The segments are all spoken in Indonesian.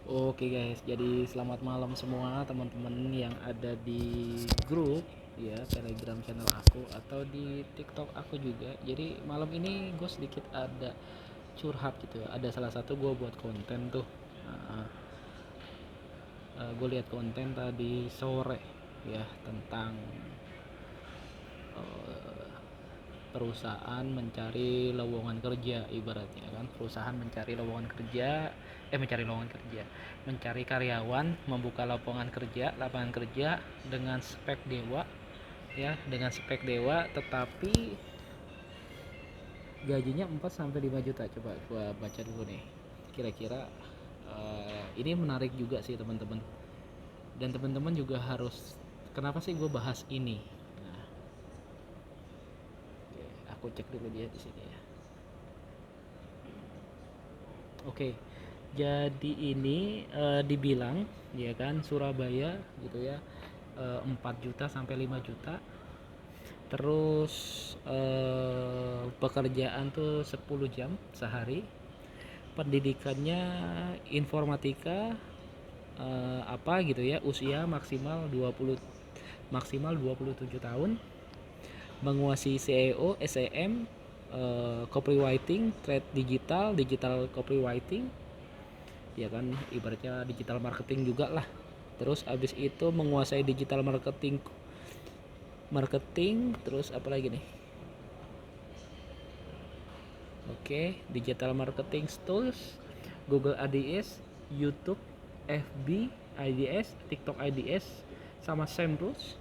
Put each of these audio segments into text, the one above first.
Oke guys, jadi selamat malam semua teman-teman yang ada di grup ya Telegram channel aku atau di TikTok aku juga. Jadi malam ini gue sedikit ada curhat gitu. Ada salah satu gue buat konten tuh. Gue lihat konten tadi sore ya tentang eh, perusahaan mencari lowongan kerja, ibaratnya kan perusahaan mencari karyawan, membuka lapangan kerja dengan spek dewa ya, dengan spek dewa, tetapi gajinya 4 sampai 5 juta. Coba gua baca dulu nih, kira-kira ini menarik juga sih teman-teman, dan teman-teman juga harus, kenapa sih gue bahas ini. Nah, aku cek dulu dia di sini ya. Oke, jadi ini dibilang ya kan Surabaya gitu ya, 4 juta sampai 5 juta. Terus pekerjaan tuh 10 jam sehari. Pendidikannya informatika, apa gitu ya, usia maksimal 27 tahun, menguasai SEO, SEM, copywriting, trade digital copywriting, ya kan ibaratnya digital marketing juga lah. Terus abis itu menguasai digital marketing, terus apa lagi nih, oke, digital marketing tools, Google ADS, YouTube, FB IDS, TikTok IDS, sama SEMrush.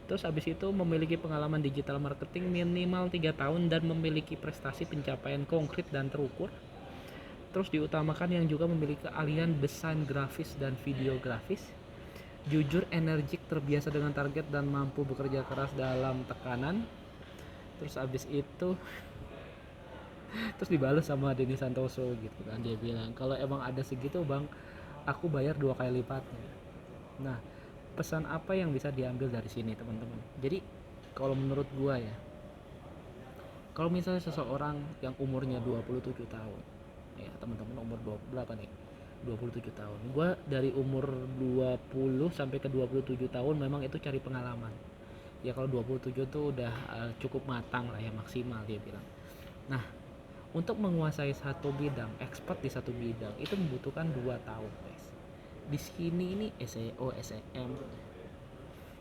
Terus abis itu memiliki pengalaman digital marketing minimal 3 tahun dan memiliki prestasi pencapaian konkret dan terukur. Terus diutamakan yang juga memiliki keahlian desain grafis dan video grafis. Jujur, energik, terbiasa dengan target dan mampu bekerja keras dalam tekanan. Terus abis itu terus dibalas sama Denny Santoso gitu kan, dia bilang kalau emang ada segitu bang, aku bayar 2 kali lipatnya. Nah, pesan apa yang bisa diambil dari sini teman-teman? Jadi kalau menurut gua ya, kalau misalnya seseorang yang umurnya 27 tahun ya teman-teman, umur berapa nih, 27 tahun, gua dari umur 20 sampai ke 27 tahun memang itu cari pengalaman ya. Kalau 27 tuh udah cukup matang lah ya, maksimal dia bilang. Nah, untuk menguasai satu bidang, expert di satu bidang itu membutuhkan 2 tahun guys. Di sini ini SEO, SEM,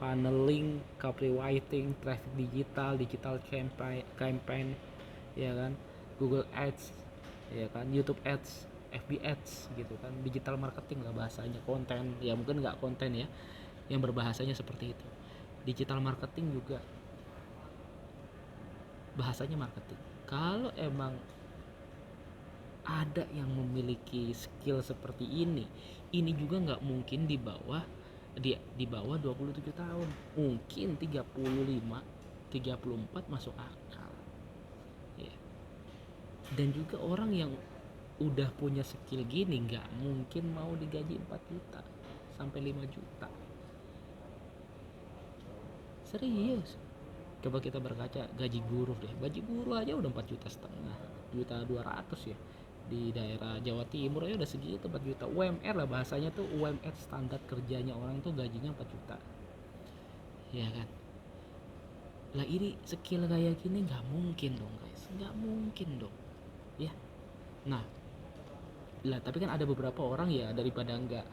funneling, copywriting, traffic digital campaign, ya kan, Google Ads, ya kan, YouTube Ads, FB Ads gitu kan, digital marketing lah bahasanya, konten ya, mungkin nggak konten ya, yang berbahasanya seperti itu. Digital marketing juga bahasanya marketing. Kalau emang ada yang memiliki skill seperti ini juga nggak mungkin di bawah 27 tahun. Mungkin 35, 34 masuk akal ya. Dan juga orang yang udah punya skill gini nggak mungkin mau digaji 4 juta sampai 5 juta, serius. Coba kita berkaca gaji guru deh, gaji guru aja udah 4,5 juta, juta 200 ya. Di daerah Jawa Timur aja udah segitu, 4 juta. UMR lah bahasanya tuh, UMR standar kerjanya orang tuh gajinya 4 juta, ya kan. Lah ini skill kayak gini nggak mungkin dong guys, nggak mungkin dong ya. Nah lah, tapi kan ada beberapa orang ya, daripada nggak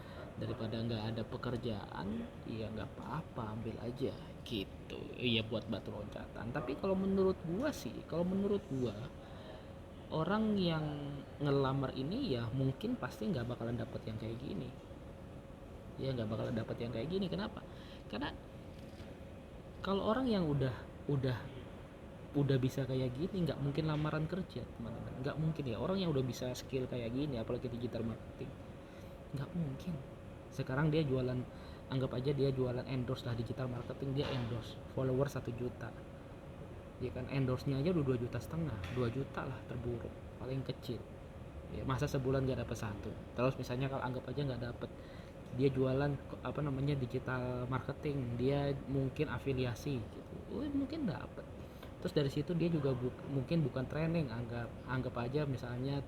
ada pekerjaan ya nggak apa-apa, ambil aja gitu ya, buat batu loncatan. Tapi kalau menurut gua orang yang ngelamar ini ya mungkin pasti nggak bakalan dapet yang kayak gini ya, nggak bakalan dapet yang kayak gini. Kenapa? Karena kalau orang yang udah udah bisa kayak gini nggak mungkin lamaran kerja teman-teman, nggak mungkin ya. Orang yang udah bisa skill kayak gini apalagi digital marketing, nggak mungkin. Sekarang dia jualan, anggap aja dia jualan endorse lah, digital marketing, dia endorse follower 1 juta, ya kan, endorse nya aja udah 2,5 juta, 2 juta lah terburuk paling kecil ya. Masa sebulan gak dapet satu? Terus misalnya kalau anggap aja nggak dapet, dia jualan apa namanya digital marketing, dia mungkin afiliasi gitu, mungkin dapet. Terus dari situ dia juga mungkin bukan training, anggap anggap aja misalnya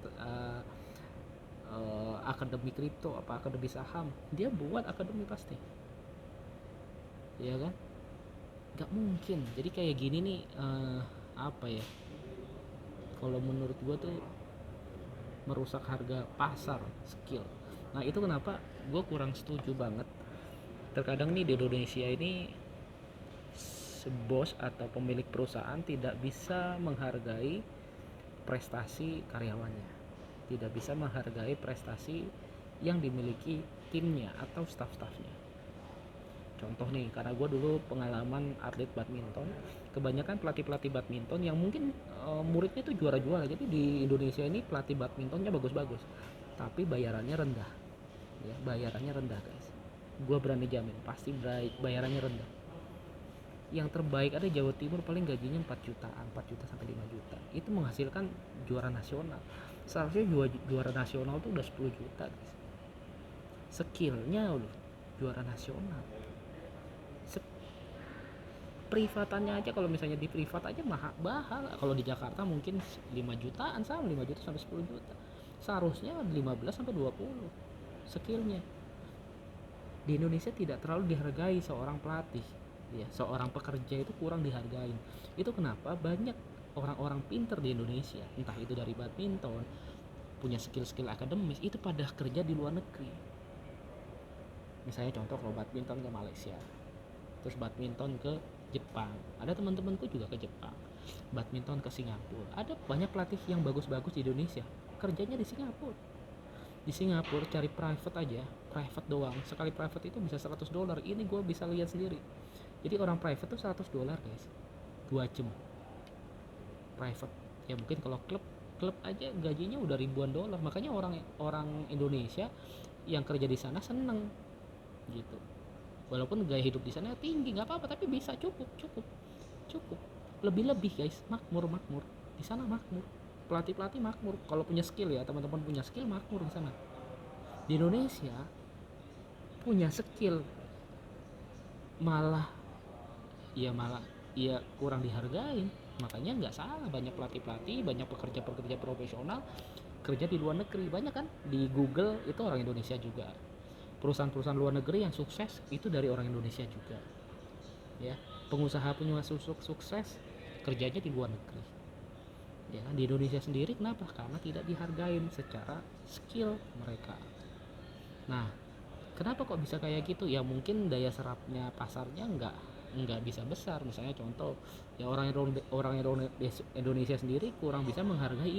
akademi kripto apa akademi saham, dia buat akademi pasti, ya kan? Nggak mungkin. Jadi kayak gini nih, apa ya, kalau menurut gua tuh merusak harga pasar skill. Nah itu kenapa gue kurang setuju banget. Terkadang nih di Indonesia ini bos atau pemilik perusahaan tidak bisa menghargai prestasi karyawannya, tidak bisa menghargai prestasi yang dimiliki timnya atau staff-staffnya. Contoh nih, karena gue dulu pengalaman atlet badminton, kebanyakan pelatih-pelatih badminton yang mungkin muridnya itu juara-juara, jadi di Indonesia ini pelatih badmintonnya bagus-bagus, tapi bayarannya rendah, ya bayarannya rendah guys. Gue berani jamin pasti bayarannya rendah. Yang terbaik ada Jawa Timur, paling gajinya 4 jutaan, 4 juta sampai 5 juta, itu menghasilkan juara nasional. Seharusnya juara nasional tuh udah 10 juta guys, skillnya udah juara nasional. Privatannya aja, kalau misalnya di privat aja mahal. Kalau di Jakarta mungkin 5 jutaan, sama 5 juta sampai 10 juta. Seharusnya 15 sampai 20 skillnya. Di Indonesia tidak terlalu dihargai seorang pelatih, ya, seorang pekerja itu kurang dihargai. Itu kenapa banyak orang-orang pinter di Indonesia, entah itu dari badminton, punya skill-skill akademis, itu pada kerja di luar negeri. Misalnya contoh kalau badminton ke Malaysia, terus badminton ke Jepang, ada teman-temanku juga ke Jepang, badminton ke Singapura. Ada banyak pelatih yang bagus-bagus di Indonesia kerjanya di Singapura. Di Singapura cari private aja, private doang, sekali private itu bisa $100. Ini gue bisa lihat sendiri. Jadi orang private tuh $100 guys, 2 jam private. Ya mungkin kalau klub aja gajinya udah ribuan dolar. Makanya orang orang Indonesia yang kerja di sana seneng gitu. Walaupun gaya hidup di sana tinggi, nggak apa-apa, tapi bisa cukup lebih guys, makmur di sana, makmur. Pelatih makmur kalau punya skill, ya teman-teman punya skill makmur di sana. Di Indonesia punya skill malah ya kurang dihargain. Makanya nggak salah banyak pelatih banyak pekerja profesional kerja di luar negeri. Banyak kan di Google itu orang Indonesia juga, perusahaan-perusahaan luar negeri yang sukses itu dari orang Indonesia juga, ya. Pengusaha sukses kerjanya di luar negeri, ya. Di Indonesia sendiri kenapa? Karena tidak dihargain secara skill mereka. Nah, kenapa kok bisa kayak gitu? Ya mungkin daya serapnya pasarnya nggak bisa besar. Misalnya contoh, ya orang Indonesia sendiri kurang bisa menghargai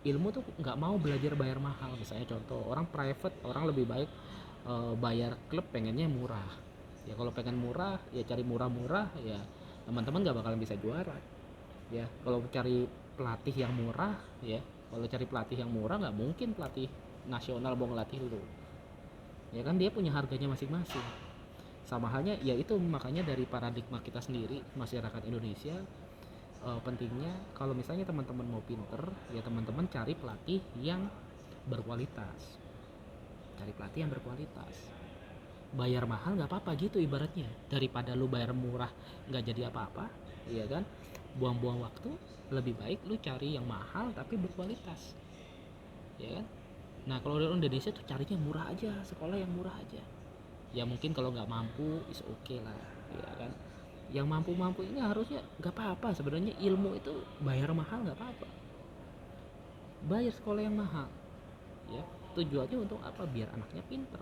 ilmu tuh, nggak mau belajar bayar mahal. Misalnya contoh, orang private, orang lebih baik bayar klub pengennya murah. Ya kalau pengen murah ya cari murah-murah, ya teman-teman nggak bakalan bisa juara. Ya kalau cari pelatih yang murah, ya kalau cari pelatih yang murah nggak mungkin pelatih nasional mau ngelatih lu. Ya kan dia punya harganya masing-masing. Sama halnya ya itu, makanya dari paradigma kita sendiri masyarakat Indonesia, pentingnya kalau misalnya teman-teman mau pinter, ya teman-teman cari pelatih yang berkualitas, bayar mahal nggak apa-apa gitu ibaratnya, daripada lu bayar murah nggak jadi apa-apa, iya kan, buang-buang waktu. Lebih baik lu cari yang mahal tapi berkualitas, ya kan. Nah kalau di Indonesia tuh carinya murah aja, sekolah yang murah aja. Ya mungkin kalau nggak mampu is oke lah, ya kan. Yang mampu ini harusnya nggak apa-apa sebenarnya, ilmu itu bayar mahal nggak apa-apa, bayar sekolah yang mahal, ya tujuannya untuk apa? Biar anaknya pinter.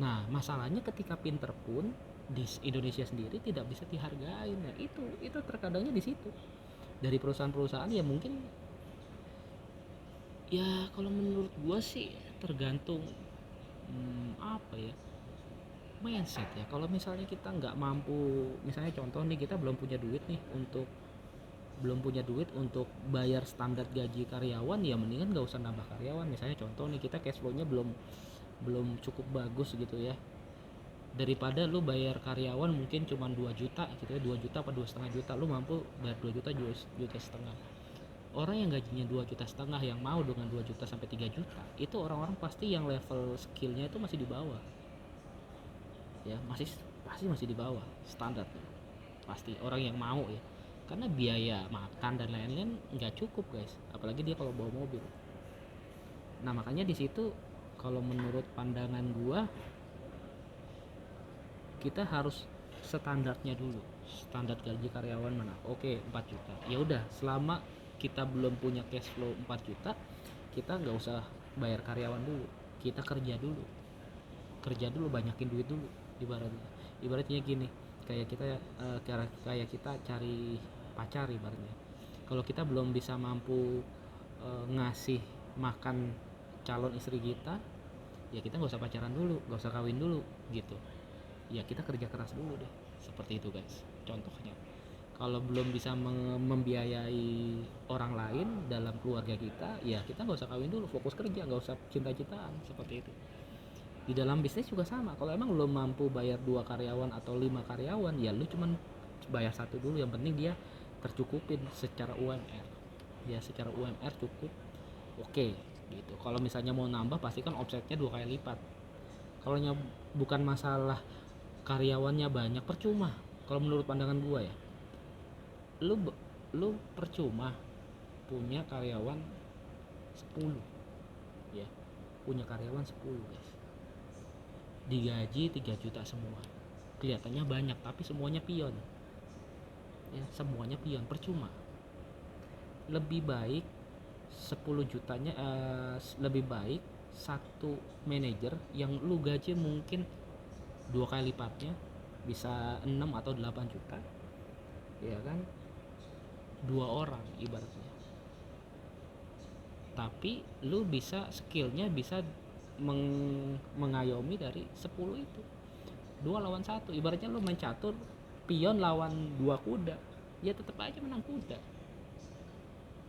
Nah masalahnya ketika pinter pun di Indonesia sendiri tidak bisa dihargai. Nah itu terkadangnya di situ, dari perusahaan-perusahaan. Ya mungkin ya kalau menurut gua sih tergantung apa ya, mindset ya. Kalau misalnya kita nggak mampu, misalnya contoh nih, kita belum punya duit untuk bayar standar gaji karyawan, ya mendingan nggak usah nambah karyawan. Misalnya contoh nih, kita cash flow-nya belum belum cukup bagus gitu ya, daripada lu bayar karyawan mungkin cuma 2 juta gitu ya, 2 juta apa 2,5 juta, lu mampu bayar 2 juta, 2 juta setengah. Orang yang gajinya 2,5 juta yang mau dengan 2 juta sampai 3 juta, itu orang-orang pasti yang level skillnya itu masih di bawah, ya masih di bawah standarnya. Pasti orang yang mau, ya, karena biaya makan dan lain-lain nggak cukup guys, apalagi dia kalau bawa mobil. Nah makanya di situ kalau menurut pandangan gua, kita harus standarnya dulu, standar gaji karyawan mana, oke 4 juta, ya udah selama kita belum punya cash flow 4 juta, kita nggak usah bayar karyawan dulu, kita kerja dulu banyakin duit dulu. Ibaratnya gini, kayak kita kayak kita cari pacar ibaratnya. Kalau kita belum bisa mampu ngasih makan calon istri kita, ya kita nggak usah pacaran dulu, nggak usah kawin dulu gitu. Ya kita kerja keras dulu deh, seperti itu guys contohnya. Kalau belum bisa membiayai orang lain dalam keluarga kita, ya kita nggak usah kawin dulu, fokus kerja, nggak usah cinta-cintaan, seperti itu. Di dalam bisnis juga sama, kalau emang belum mampu bayar 2 karyawan atau 5 karyawan, ya lu cuman bayar satu dulu, yang penting dia tercukupin secara UMR, ya secara UMR cukup, oke gitu. Kalau misalnya mau nambah pasti kan omsetnya 2 kali lipat. Kalau bukan masalah karyawannya banyak, percuma. Kalau menurut pandangan gua ya, lu lu percuma punya karyawan 10, ya punya karyawan 10 guys, digaji 3 juta semua, kelihatannya banyak tapi semuanya pion, ya semuanya pion, percuma. Lebih baik 10 jutanya lebih baik satu manajer yang lu gaji mungkin 2 kali lipatnya, bisa 6 atau 8 juta, ya kan, 2 orang ibaratnya, tapi lu bisa skillnya bisa mengayomi dari 10 itu. 2 lawan 1, ibaratnya lu main catur, pion lawan 2 kuda, ya tetap aja menang kuda,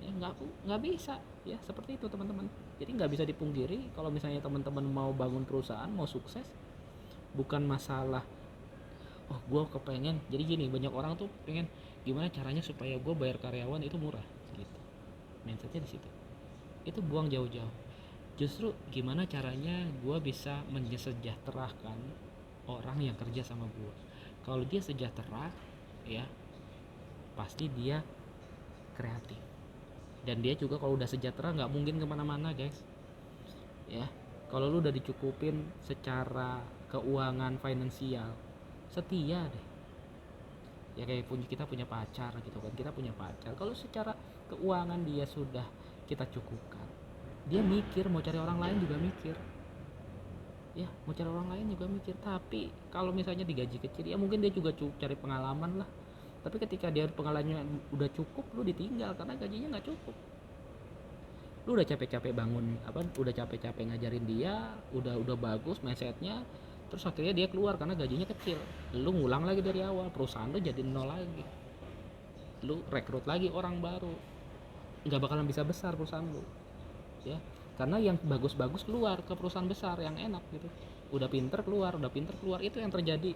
ya nggak bisa, ya seperti itu teman-teman. Jadi nggak bisa dipungkiri kalau misalnya teman-teman mau bangun perusahaan, mau sukses, bukan masalah oh gue kepengen. Jadi gini, banyak orang tuh pengen gimana caranya supaya gue bayar karyawan itu murah gitu, mindsetnya di situ. Itu buang jauh-jauh. Justru gimana caranya gue bisa mensejahterakan orang yang kerja sama gue. Kalau dia sejahtera, ya pasti dia kreatif, dan dia juga kalau udah sejahtera nggak mungkin kemana-mana guys, ya. Kalau lu udah dicukupin secara keuangan finansial, setia deh. Ya kayak kita punya pacar gitu kan, kita punya pacar, kalau secara keuangan dia sudah kita cukupkan, dia mikir mau cari orang lain juga mikir, ya mau cari orang lain juga mikir. Tapi kalau misalnya digaji kecil, ya mungkin dia juga cari pengalaman lah, tapi ketika dia pengalamannya udah cukup, lu ditinggal karena gajinya nggak cukup. Lu udah capek-capek bangun udah capek-capek ngajarin dia, udah bagus mindsetnya, terus akhirnya dia keluar karena gajinya kecil. Lu ngulang lagi dari awal, perusahaan lu jadi nol lagi, lu rekrut lagi orang baru, nggak bakalan bisa besar perusahaan lu, ya. Karena yang bagus-bagus keluar ke perusahaan besar yang enak gitu, udah pinter keluar, itu yang terjadi.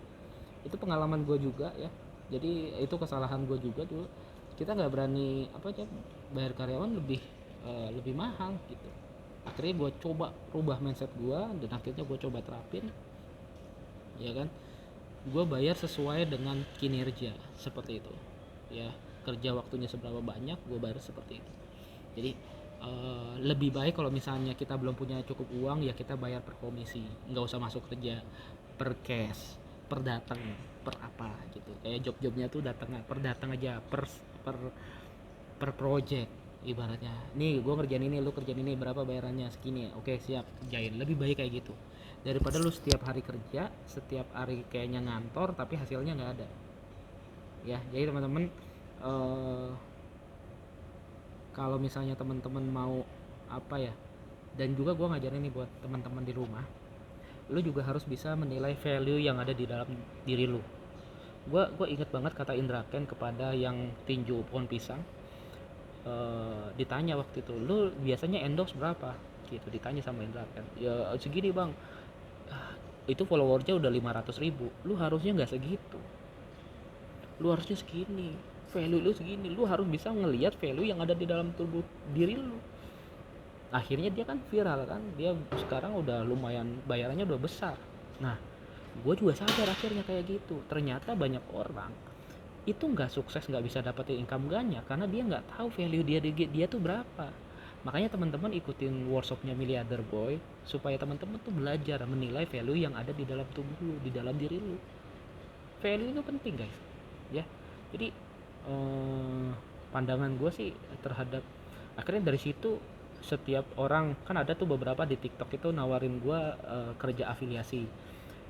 Itu pengalaman gue juga ya, jadi itu kesalahan gue juga dulu. Kita nggak berani bayar karyawan lebih mahal gitu. Akhirnya gue coba rubah mindset gue, dan akhirnya gue coba terapin, ya kan. Gue bayar sesuai dengan kinerja, seperti itu, ya. Kerja waktunya seberapa banyak, gue bayar seperti itu. Jadi lebih baik kalau misalnya kita belum punya cukup uang, ya kita bayar per komisi, nggak usah masuk kerja per cash, per datang, per apa gitu. Kayak job-jobnya tuh per datang aja, per project ibaratnya. Nih gue kerjaan ini, lu kerjaan ini, berapa bayarannya, segini, oke siap, jain. Lebih baik kayak gitu daripada lu setiap hari kerja, setiap hari kayaknya ngantor tapi hasilnya nggak ada, ya. Jadi teman-teman, kalau misalnya teman-teman mau dan juga gue ngajarin nih buat teman-teman di rumah, lu juga harus bisa menilai value yang ada di dalam diri lu. Gue inget banget kata Indra Ken kepada yang tinju pohon pisang. Ditanya waktu itu, lu biasanya endorse berapa gitu, ditanya sama Indra Ken. Ya segini bang. Itu followersnya udah 500.000, lu harusnya nggak segitu, lu harusnya segini, value lu segini. Lu harus bisa ngelihat value yang ada di dalam tubuh diri lu. Akhirnya dia kan viral kan, dia sekarang udah lumayan, bayarannya udah besar. Nah gue juga sadar akhirnya kayak gitu. Ternyata banyak orang itu nggak sukses, nggak bisa dapetin income banyak karena dia nggak tahu value dia tuh berapa. Makanya teman-teman ikutin workshopnya Miliarder Boy supaya teman-teman tuh belajar menilai value yang ada di dalam tubuh lu, di dalam diri lu. Value itu penting guys, ya. Jadi pandangan gue sih terhadap, akhirnya dari situ setiap orang kan ada tuh beberapa di TikTok itu nawarin gue kerja afiliasi.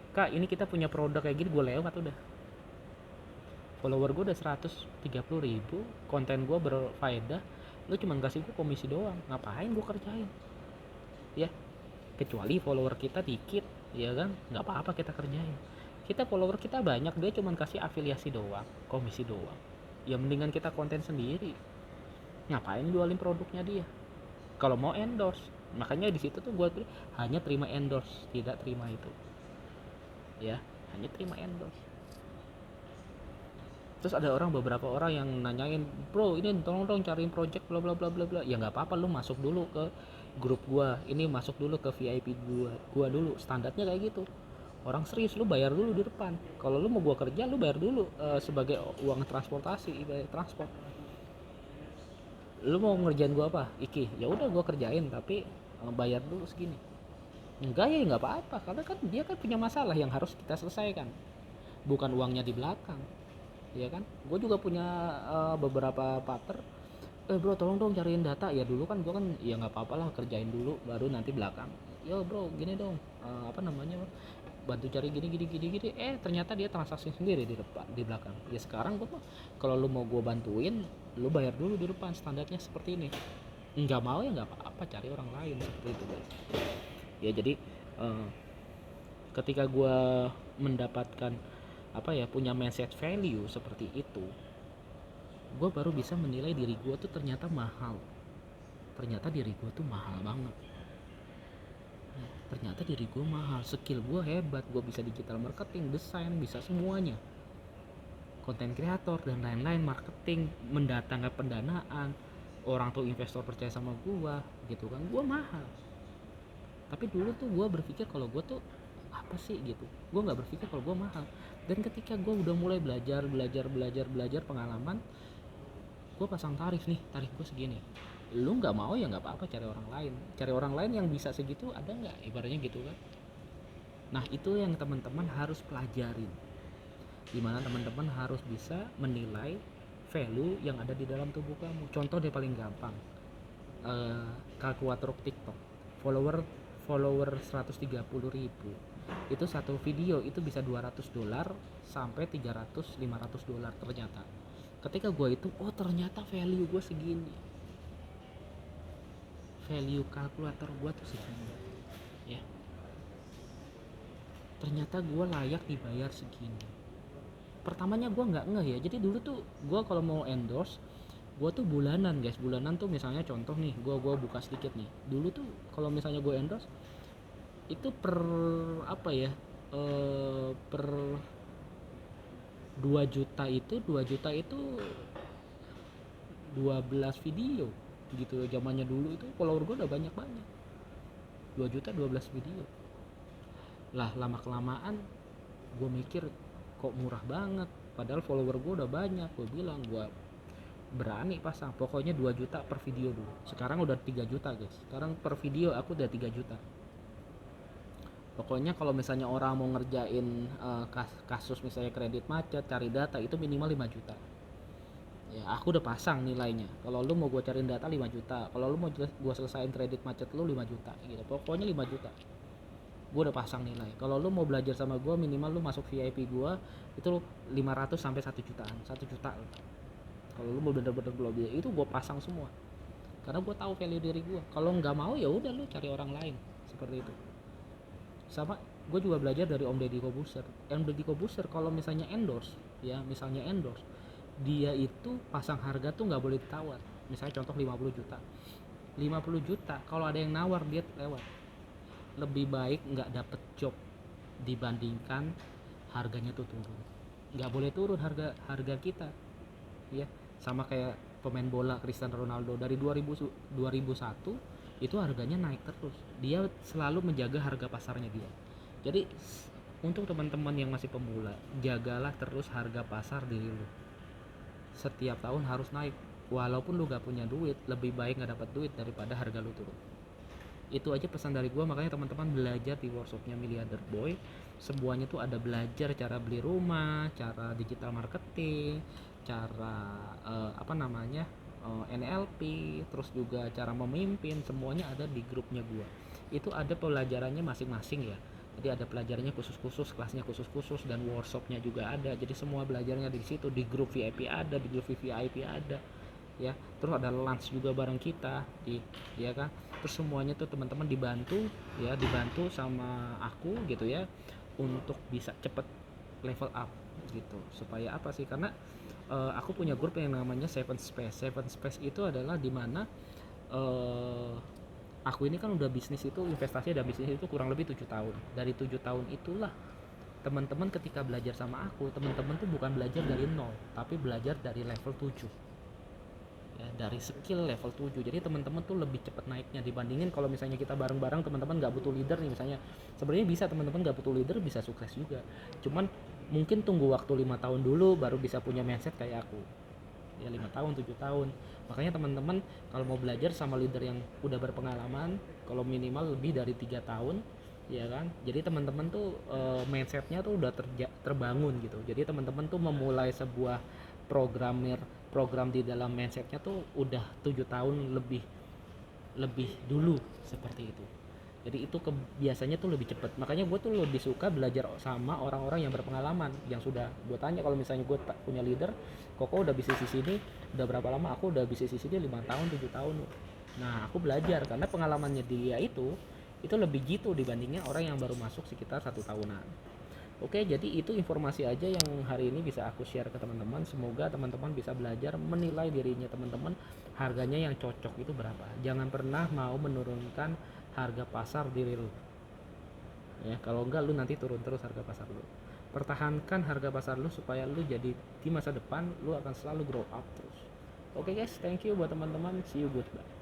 Kak, ini kita punya produk kayak gini, gue lewat udah. Follower gue udah 130.000, konten gue berfaedah, lu cuma kasih gue komisi doang, ngapain gue kerjain, ya. Kecuali follower kita dikit, ya kan, nggak apa-apa kita kerjain. Kita follower kita banyak, dia cuma kasih afiliasi doang, komisi doang, ya mendingan kita konten sendiri. Ngapain jualin produknya dia kalau mau endorse? Makanya di situ tuh gue hanya terima endorse, tidak terima itu, ya, hanya terima endorse. Terus ada beberapa orang yang nanyain, bro ini tolong dong cariin project bla bla bla bla bla. Ya nggak apa-apa, lu masuk dulu ke grup gua, ini masuk dulu ke VIP gua dulu, standarnya kayak gitu. Orang serius, lu bayar dulu di depan. Kalau lu mau gua kerja, lu bayar dulu sebagai uang transportasi, ibarat transport. Lu mau ngerjain gua apa, Iki, ya udah gua kerjain, tapi bayar dulu segini. Enggak ya nggak apa-apa, karena kan dia kan punya masalah yang harus kita selesaikan, bukan uangnya di belakang, ya kan. Gue juga punya beberapa partner, bro tolong dong cariin data. Ya dulu kan gue kan ya nggak apa-apa lah, kerjain dulu baru nanti belakang. Yo bro gini dong, apa namanya, bantu cari gini gini gini gini. Ternyata dia transaksi sendiri di depan, di belakang. Ya sekarang gue mah kalau lu mau gue bantuin, lu bayar dulu di depan, standarnya seperti ini. Nggak mau ya nggak apa-apa, cari orang lain, seperti itu guys. Ya jadi eh, ketika gue mendapatkan apa ya, punya mindset value seperti itu, gue baru bisa menilai diri gue tuh ternyata mahal. Ternyata diri gue tuh mahal banget. Ternyata diri gue mahal, skill gue hebat, gue bisa digital marketing, desain, bisa semuanya, konten kreator dan lain-lain, marketing, mendatangkan pendanaan, orang tuh investor percaya sama gue gitu kan. Gue mahal. Tapi dulu tuh gue berpikir kalau gue tuh apa sih gitu, gue nggak berpikir kalau gue mahal. Dan ketika gue udah mulai belajar pengalaman, gue pasang tarif nih, tarif gue segini. Lu nggak mau ya nggak apa-apa, cari orang lain yang bisa segitu, ada nggak, ibaratnya gitu kan. Nah itu yang teman-teman harus pelajarin, dimana teman-teman harus bisa menilai value yang ada di dalam tubuh kamu. Contoh deh paling gampang, kalkulator TikTok, follower follower 130.000, itu satu video itu bisa $200 sampai 300-500 dolar. Ternyata ketika gue itu, oh ternyata value gue segini, value kalkulator gue tuh segini, ya. Ternyata gue layak dibayar segini. Pertamanya gue nggak ngeh ya. Jadi dulu tuh gue kalau mau endorse, gue tuh bulanan guys. Bulanan tuh misalnya contoh nih, gue buka sedikit nih. Dulu tuh kalau misalnya gue endorse itu per apa ya, per 2 juta itu 12 video gitu. Zamannya dulu itu follower gue udah banyak 2 juta 12 video. Lah lama kelamaan gue mikir kok murah banget, padahal follower gue udah banyak. Gue bilang gue berani pasang pokoknya 2 juta per video dulu. Sekarang udah 3 juta guys, sekarang per video aku udah 3 juta. Pokoknya kalau misalnya orang mau ngerjain kasus misalnya kredit macet, cari data, itu minimal 5 juta. Ya aku udah pasang nilainya. Kalau lu mau gue cariin data 5 juta, kalau lu mau gue selesain kredit macet lu 5 juta gitu. Pokoknya 5 juta. Gue udah pasang nilai. Kalau lu mau belajar sama gue, minimal lu masuk VIP gue itu 500 sampai 1 jutaan, 1 juta. Kalau lu mau bener-bener belajar itu gue pasang semua. Karena gue tahu value diri gue. Kalau nggak mau ya udah lu cari orang lain, seperti itu. Sama gue juga belajar dari Om Deddy Kobuser. Om Deddy Kobuser kalau misalnya endorse, ya misalnya endorse, dia itu pasang harga tuh nggak boleh ditawar. Misalnya contoh 50 juta, 50 juta kalau ada yang nawar dia lewat. Lebih baik nggak dapet job dibandingkan harganya tuh turun. Nggak boleh turun harga harga kita, ya. Sama kayak pemain bola Cristiano Ronaldo dari 2001 itu harganya naik terus. Dia selalu menjaga harga pasarnya dia. Jadi untuk teman-teman yang masih pemula, jagalah terus harga pasar diri lu. Setiap tahun harus naik. walaupun lu gak punya duit, lebih baik gak dapat duit daripada harga lu turun. Itu aja pesan dari gua, makanya teman-teman belajar di workshopnya Miliarder Boy. Semuanya tuh ada belajar cara beli rumah, cara digital marketing, cara apa namanya, NLP, terus juga cara memimpin, semuanya ada di grupnya gua. Itu ada pelajarannya masing-masing ya. Jadi ada pelajarannya khusus-khusus, kelasnya khusus-khusus, dan workshopnya juga ada. Jadi semua belajarnya di situ, di grup VIP ada, di grup VIP ada ya. Terus ada lunch juga bareng kita di, ya kan. Terus semuanya tuh teman-teman dibantu ya, dibantu sama aku gitu ya, untuk bisa cepet level up gitu. Supaya apa sih, karena aku punya grup yang namanya Seven Space. Seven Space itu adalah dimana uh, aku ini kan udah bisnis itu, investasi dan bisnis itu kurang lebih 7 tahun. Dari 7 tahun itulah teman-teman ketika belajar sama aku, teman-teman tuh bukan belajar dari nol, tapi belajar dari level 7 ya, dari skill level 7. Jadi teman-teman tuh lebih cepat naiknya dibandingin kalau misalnya kita bareng-barang, teman-teman nggak butuh leader nih misalnya. Sebenarnya bisa, teman-teman nggak butuh leader bisa sukses juga, cuman mungkin tunggu waktu 5 tahun dulu baru bisa punya mindset kayak aku ya, 5 tahun 7 tahun. Makanya teman-teman kalau mau belajar sama leader yang udah berpengalaman, kalau minimal lebih dari 3 tahun ya kan. Jadi teman-teman tuh mindsetnya tuh udah terbangun gitu. Jadi teman-teman tuh memulai sebuah program di dalam mindsetnya tuh udah 7 tahun lebih lebih dulu seperti itu. Jadi itu biasanya tuh lebih cepat. Makanya gue tuh lebih suka belajar sama orang-orang yang berpengalaman, yang sudah gue tanya. Kalau misalnya gue punya leader, Koko udah bisnis di sini udah berapa lama? Aku udah bisnis di sini 5 tahun 7 tahun. Nah aku belajar karena pengalamannya dia itu lebih gitu dibandingnya orang yang baru masuk sekitar 1 tahunan. Oke, jadi itu informasi aja yang hari ini bisa aku share ke teman-teman. Semoga teman-teman bisa belajar menilai dirinya teman-teman, harganya yang cocok itu berapa. Jangan pernah mau menurunkan harga pasar diri lu. Ya, kalau enggak lu nanti turun terus harga pasar lu. Pertahankan harga pasar lu supaya lu jadi di masa depan lu akan selalu grow up terus. Oke guys, thank you buat teman-teman. See you, goodbye.